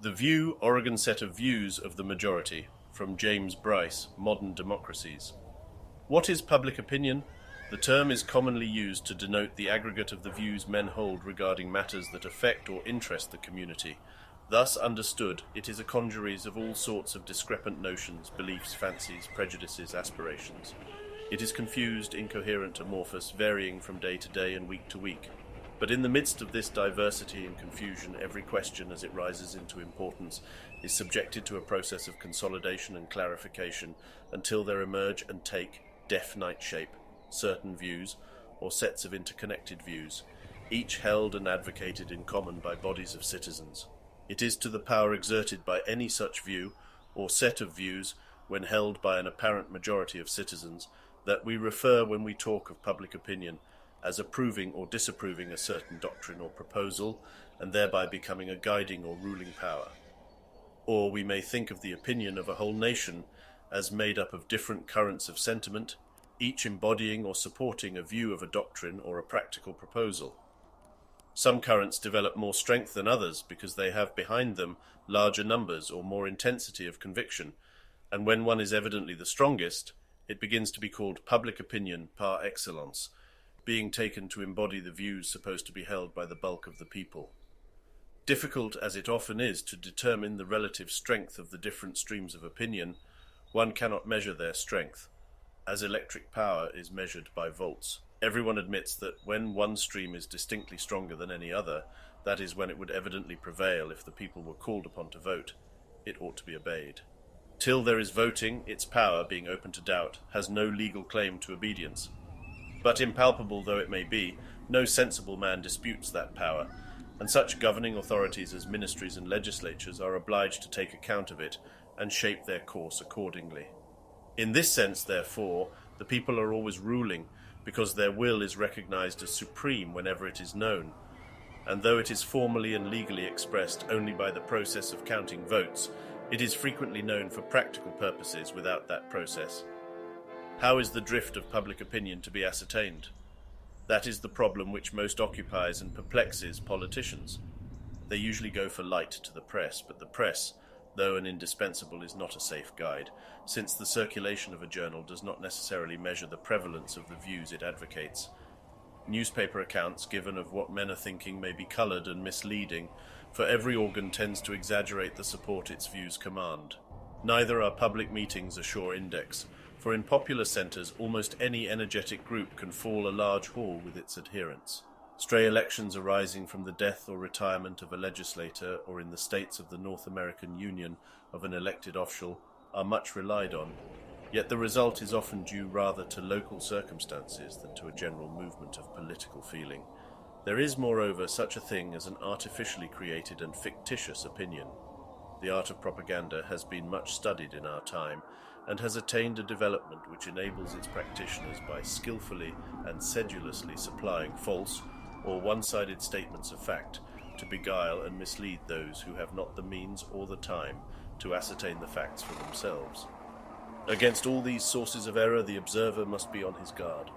The View, Oregon Set of Views of the Majority, from James Bryce, Modern Democracies. What is public opinion? The term is commonly used to denote the aggregate of the views men hold regarding matters that affect or interest the community. Thus understood, it is a congeries of all sorts of discrepant notions, beliefs, fancies, prejudices, aspirations. It is confused, incoherent, amorphous, varying from day to day and week to week. But in the midst of this diversity and confusion, every question as it rises into importance is subjected to a process of consolidation and clarification until there emerge and take definite shape certain views or sets of interconnected views, each held and advocated in common by bodies of citizens. It is to the power exerted by any such view or set of views when held by an apparent majority of citizens that we refer when we talk of public opinion as approving or disapproving a certain doctrine or proposal and thereby becoming a guiding or ruling power. Or we may think of the opinion of a whole nation as made up of different currents of sentiment, each embodying or supporting a view of a doctrine or a practical proposal. Some currents develop more strength than others because they have behind them larger numbers or more intensity of conviction, and when one is evidently the strongest, it begins to be called public opinion par excellence, being taken to embody the views supposed to be held by the bulk of the people. Difficult as it often is to determine the relative strength of the different streams of opinion, one cannot measure their strength, as electric power is measured by volts. Everyone admits that when one stream is distinctly stronger than any other, that is when it would evidently prevail if the people were called upon to vote. It ought to be obeyed. Till there is voting, its power, being open to doubt, has no legal claim to obedience. But impalpable though it may be, no sensible man disputes that power, and such governing authorities as ministries and legislatures are obliged to take account of it and shape their course accordingly. In this sense, therefore, the people are always ruling, because their will is recognized as supreme whenever it is known, and though it is formally and legally expressed only by the process of counting votes, it is frequently known for practical purposes without that process. How is the drift of public opinion to be ascertained? That is the problem which most occupies and perplexes politicians. They usually go for light to the press, but the press, though an indispensable, is not a safe guide, since the circulation of a journal does not necessarily measure the prevalence of the views it advocates. Newspaper accounts given of what men are thinking may be coloured and misleading, for every organ tends to exaggerate the support its views command. Neither are public meetings a sure index, for in popular centres almost any energetic group can fall a large hall with its adherents. Stray elections arising from the death or retirement of a legislator, or in the states of the North American Union of an elected official, are much relied on, yet the result is often due rather to local circumstances than to a general movement of political feeling. There is, moreover, such a thing as an artificially created and fictitious opinion. The art of propaganda has been much studied in our time, and has attained a development which enables its practitioners by skillfully and sedulously supplying false or one-sided statements of fact to beguile and mislead those who have not the means or the time to ascertain the facts for themselves. Against all these sources of error the observer must be on his guard.